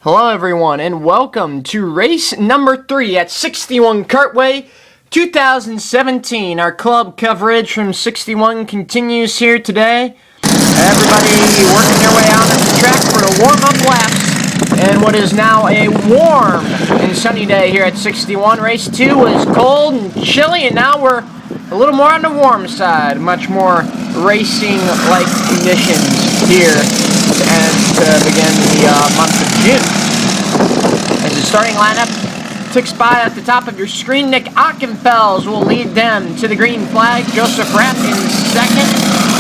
Hello everyone and welcome to race number 3 at 61 Kartway 2017. Our club coverage from 61 continues here today. Everybody working their way out on the track for the warm-up laps and what is now a warm and sunny day here at 61. Race 2 was cold and chilly, and now we're a little more on the warm side. Much more racing-like conditions here to begin the month of June. As the starting lineup ticks by at the top of your screen, Nick Ockenfels will lead them to the green flag. Joseph Rapp in second.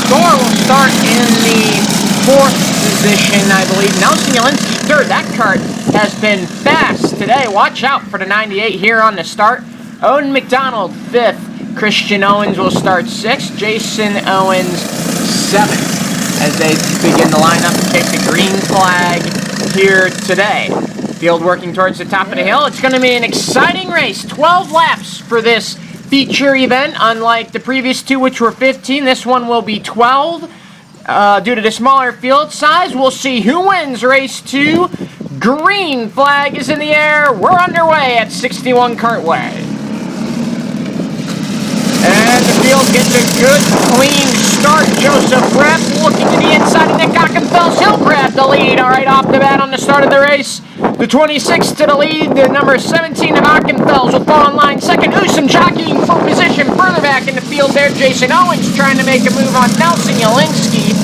Thor will start in the fourth position, I believe. Nelson Jelinski third. That kart has been fast today. Watch out for the 98 here on the start. Owen McDonald fifth. Christian Owens will start sixth. Jason Owens seventh. As they begin the lineup to take the green flag here today. Field working towards the top of the hill. It's going to be an exciting race. 12 laps for this feature event. Unlike the previous two, which were 15, this one will be 12. Due to the smaller field size, we'll see who wins race 2. Green flag is in the air. We're underway at 61 Kartway. And the field gets a good, clean start. Joseph Rapp looking to the inside of Nick Ockenfels. He'll grab the lead all right off the bat on the start of the race. The 26 to the lead. The number 17 of Ockenfels will fall in line second. Usam jockeying for position further back in the field there. Jason Owens trying to make a move on Nelson Jelinski.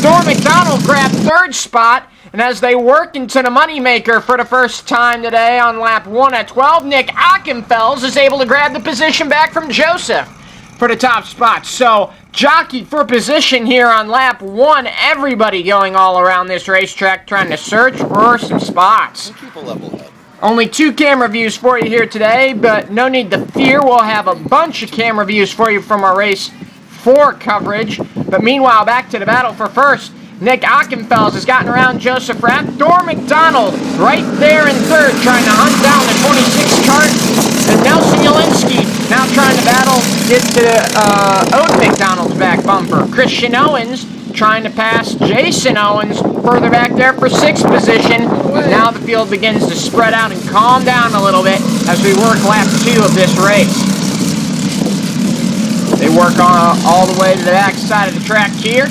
Thor McDonald grabbed third spot. And as they work into the moneymaker for the first time today on lap 1 at 12, Nick Ockenfels is able to grab the position back from Joseph for the top spot. So, jockey for position here on lap 1. Everybody going all around this racetrack trying to search for some spots. Keep a level head. Only 2 camera views for you here today, but no need to fear. We'll have a bunch of camera views for you from our race 4 coverage. But meanwhile, back to the battle for first. Nick Ockenfels has gotten around Joseph Rapp. Thor McDonald right there in third, trying to hunt down the 26 kart. And Nelson Jelinski now trying to battle, get to Owen McDonald's back bumper. Christian Owens trying to pass Jason Owens further back there for 6th position. Now the field begins to spread out and calm down a little bit as we work lap 2 of this race. They work on all the way to the back side of the track here.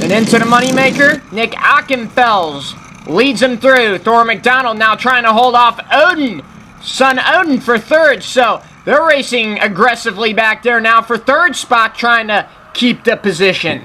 And into the moneymaker, Nick Ockenfels leads him through. Thor McDonald now trying to hold off Odin. Son Odin for third, so they're racing aggressively back there now for third spot, trying to keep the position.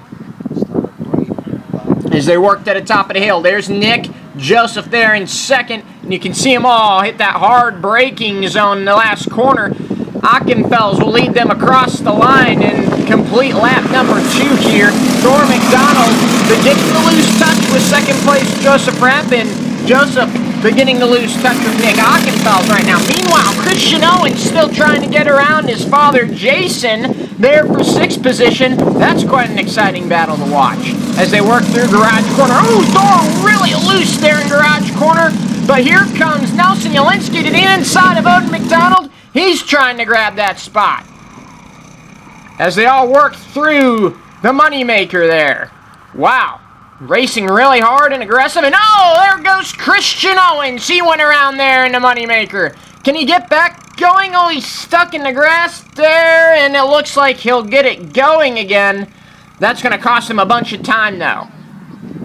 As they work to the top of the hill, there's Nick, Joseph there in second, and you can see them all hit that hard braking zone in the last corner. Ockenfels will lead them across the line in complete lap number 2 here. Thor McDonald beginning to lose touch with second place Joseph Rapp, and Joseph beginning to lose touch with Nick Ockenfels right now. Meanwhile, Christian Owens still trying to get around his father Jason there for 6th position. That's quite an exciting battle to watch as they work through garage corner. Oh, Thor really loose there in garage corner, but here comes Nelson Jelinski to the inside of Owen McDonald. He's trying to grab that spot as they all work through the moneymaker there. Wow. Racing really hard and aggressive. And oh, there goes Christian Owens. He went around there in the moneymaker. Can he get back going? Oh, he's stuck in the grass there. And it looks like he'll get it going again. That's going to cost him a bunch of time, though.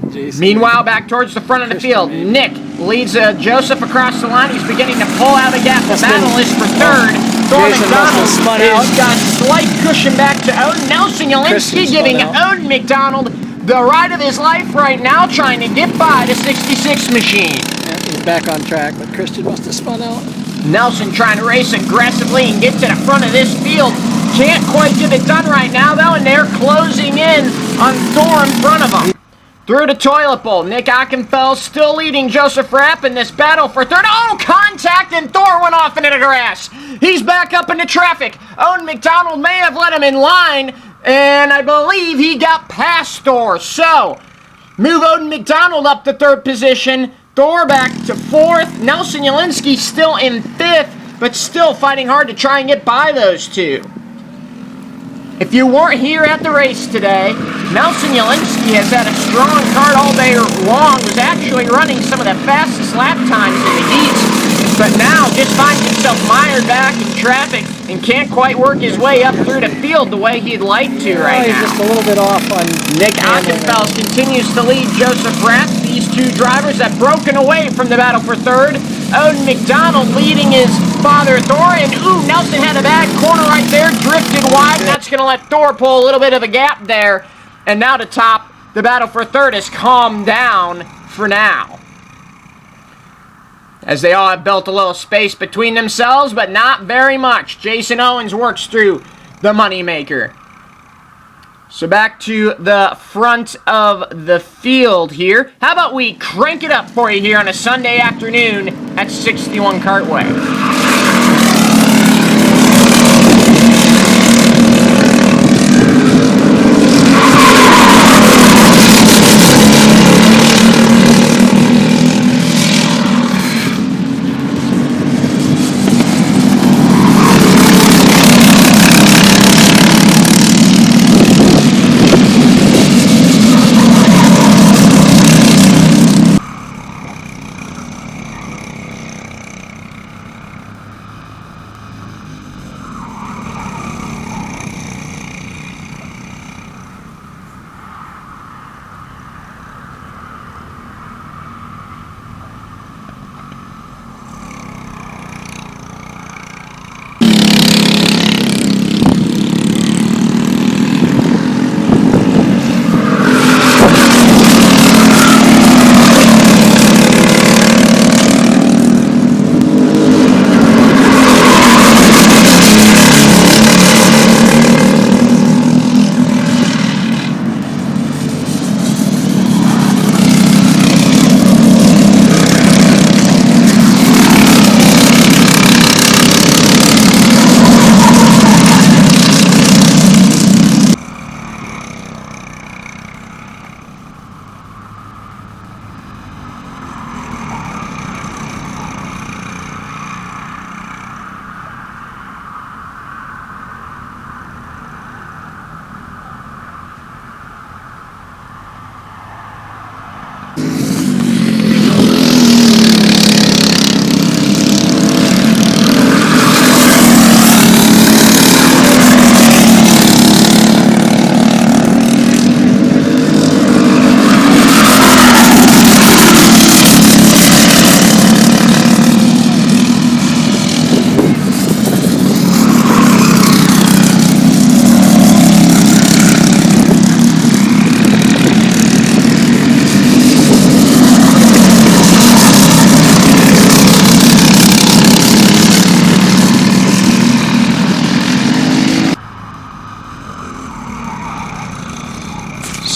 Jason. Meanwhile, back towards the front of the field, Nick leads Joseph across the line. He's beginning to pull out a gap. The battle is for third. Thor McDonald has got slight cushion back to Odin. Nelson Jelinski giving Odin McDonald the ride of his life right now, trying to get by the 66 machine. Yeah, he's back on track, but Christian must have spun out. Nelson trying to race aggressively and get to the front of this field. Can't quite get it done right now, though, and they're closing in on Thor in front of him. Through the toilet bowl, Nick Ockenfels still leading Joseph Rapp in this battle for third. Oh, contact, and Thor went off into the grass. He's back up into traffic. Owen McDonald may have let him in line, and I believe he got past Thor. So, move Owen McDonald up to 3rd position. Thor back to 4th. Nelson Jelinski still in 5th, but still fighting hard to try and get by those two. If you weren't here at the race today, Nelson Jelinski has had a strong cart all day long, was actually running some of the fastest lap times in the heats, but now just finds himself mired back in traffic and can't quite work his way up through the field the way he'd like to right He's now. just a little bit off on Nick Ockenfels continues to lead Joseph Rapp. These two drivers have broken away from the battle for third. Odin McDonald leading his father Thor, and ooh, Nelson had a bad corner right there, drifted wide, and that's going to let Thor pull a little bit of a gap there. And now to top, the battle for third has calmed down for now, as they all have built a little space between themselves, but not very much. Jason Owens works through the moneymaker. So back to the front of the field here. How about we crank it up for you here on a Sunday afternoon at 61 Kartway.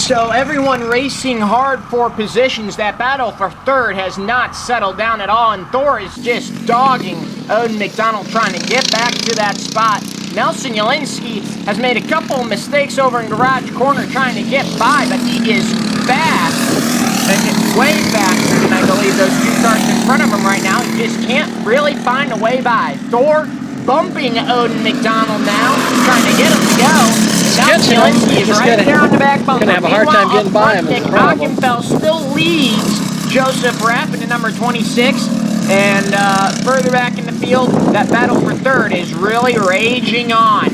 So everyone racing hard for positions. That battle for third has not settled down at all, and Thor is just dogging Odin McDonald trying to get back to that spot. Nelson Jelinski has made a couple of mistakes over in Garage Corner trying to get by, but he is fast, and way faster than I believe those two cars in front of him right now. He just can't really find a way by. Thor bumping Odin McDonald now, trying to get him to go. Jelinski is right there on the back bumper. Gonna have a hard time getting by him. Nick Ockenfels still leads Joseph Rapp in the number 26. And further back in the field, that battle for third is really raging on.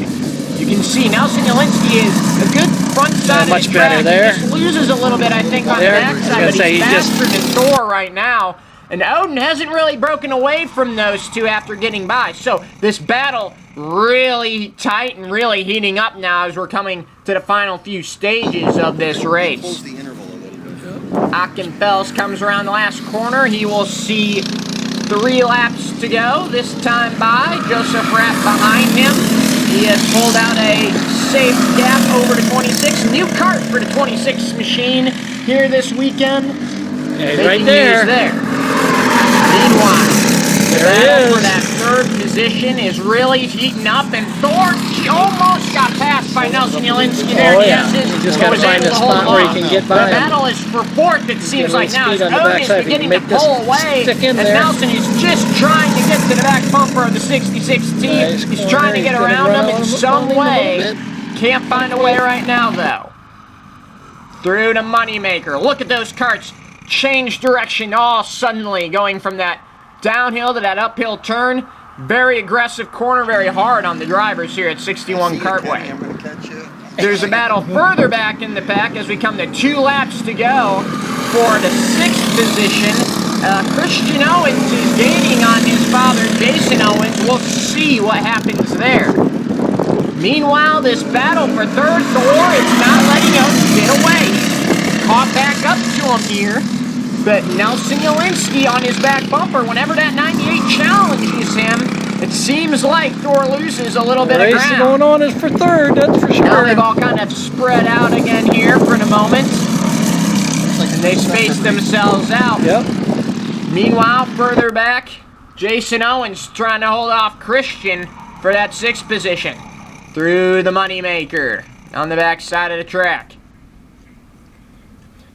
You can see Nelson Jelinski is a good front side of the track. He just loses a little bit, I think, on the backside, but he's faster than Thor right now. And Odin hasn't really broken away from those two after getting by. So this battle really tight and really heating up now as we're coming to the final few stages of this race. Ockenfels comes around the last corner. He will see 3 laps to go this time by. Joseph Rapp behind him. He has pulled out a safe gap over to 26. New kart for the 26 machine here this weekend. Yeah, he's right there. Meanwhile, the battle for that third position is really heating up, and Thor almost got passed by Nelson Jelinski there. Oh, yeah. He just got to find a spot where he can get by. The battle is for fourth, it seems like now. Odin is beginning to pull away, and Nelson is just trying to get to the back bumper of the 66 team. He's trying to get around him in some way. can't find a way right now, though. Through to Moneymaker. Look at those karts change direction all suddenly, going from that downhill to that uphill turn. Very aggressive corner, very hard on the drivers here at 61 Kartway. I'm gonna catch you. There's a battle further back in the pack as we come to 2 laps to go for the 6th position. Christian Owens is gaining on his father, Jason Owens. We'll see what happens there. Meanwhile, this battle for 3rd, Thor is not letting Owens get away. Caught back up to him here, but Nelson Jelinski on his back bumper. Whenever that 98 challenges him, it seems like Thor loses a little bit of ground. Race going on is for 3rd, that's for sure. Now they've all kind of spread out again here for the moment. And they space themselves out. Yep. Meanwhile, further back, Jason Owens trying to hold off Christian for that 6th position. Through the Moneymaker on the back side of the track.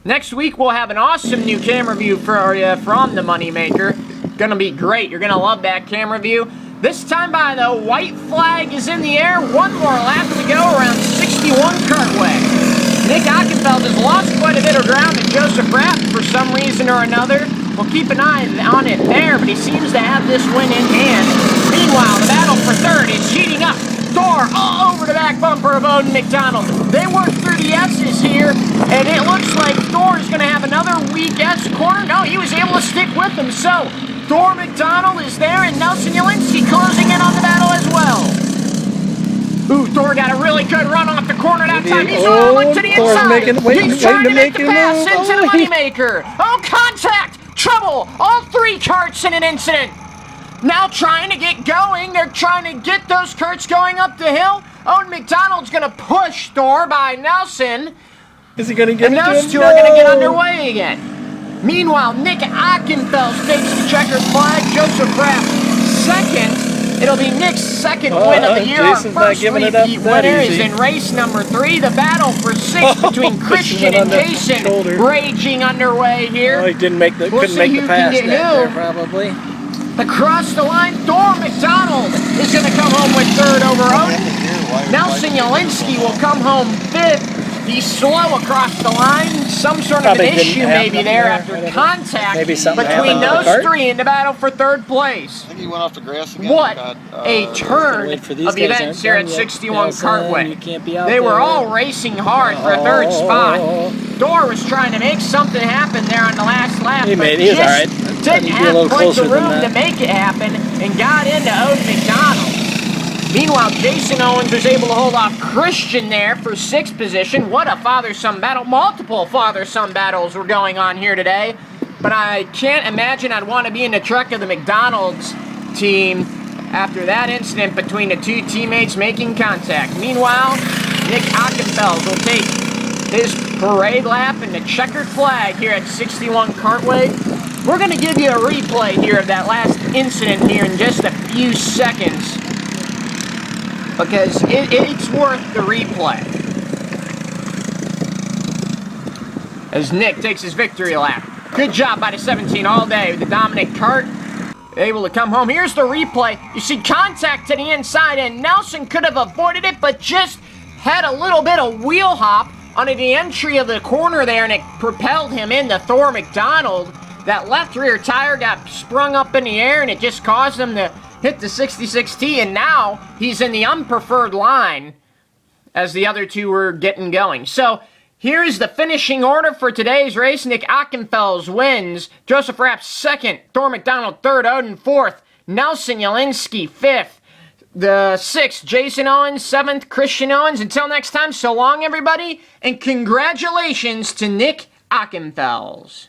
Next week, we'll have an awesome new camera view for you from the Moneymaker. Gonna be great. You're gonna love that camera view. This time by the white flag is in the air. 1 more lap to go around 61 Kartway. Nick Ockenfeld has lost quite a bit of ground to Joseph Rapp for some reason or another. We'll keep an eye on it there, but he seems to have this win in hand. Meanwhile, the battle for 3rd is heating up. Thor all over the back bumper of Odin McDonald. They work through the S's here, and it looks like Thor's going to have another weak S corner. No, he was able to stick with them. So, Thor McDonald is there, and Nelson Jelinski closing in on the battle as well. Ooh, Thor got a really good run off the corner that time. He's rolling to the inside. He's trying to make the pass into the Moneymaker. Oh, contact! Trouble! All 3 karts in an incident. Now trying to get going. They're trying to get those karts going up the hill. Owen McDonald's going to push Thor by Nelson. Is he going to get And those two are going to get underway again. Meanwhile, Nick Ockenfeld takes the checkered flag. Joseph Rapp 2nd. It'll be Nick's 2nd win of the year. Jason's Our first not giving it up repeat that winner is easy. in race number 3. The battle for 6th between Christian and Jason raging underway here. Oh, he couldn't make the pass there, probably. Across the line, Thor McDonald is going to come home with 3rd over Odin. Nelson Jelinski will come home 5th. He's slow across the line. Some sort of an issue maybe there after contact between those 3 in the battle for 3rd place. I think he went off the grass again. What a turn of events here at 61 Kartway. They were all racing hard for a 3rd spot. Thor was trying to make something happen there on the last lap, but just didn't have quite the room to make it happen and got into Odin McDonald. Meanwhile, Jason Owens was able to hold off Christian there for 6th position. What a father-son battle. Multiple father-son battles were going on here today. But I can't imagine I'd want to be in the truck of the McDonald's team after that incident between the 2 teammates making contact. Meanwhile, Nick Ockenfeld will take his parade lap in the checkered flag here at 61 Kartway. We're going to give you a replay here of that last incident here in just a few seconds, because it's worth the replay. As Nick takes his victory lap. Good job by the 17 all day with the dominant kart. Able to come home. Here's the replay. You see contact to the inside, and Nelson could have avoided it, but just had a little bit of wheel hop onto the entry of the corner there, and it propelled him into Thor McDonald. That left rear tire got sprung up in the air, and it just caused him to hit the 66T, and now he's in the unpreferred line as the other 2 were getting going. So here's the finishing order for today's race. Nick Ockenfeld wins. Joseph Rapp 2nd. Thor McDonald 3rd. Odin 4th. Nelson Jelinski 5th. The 6th, Jason Owens. 7th, Christian Owens. Until next time, so long everybody, and congratulations to Nick Ockenfeld.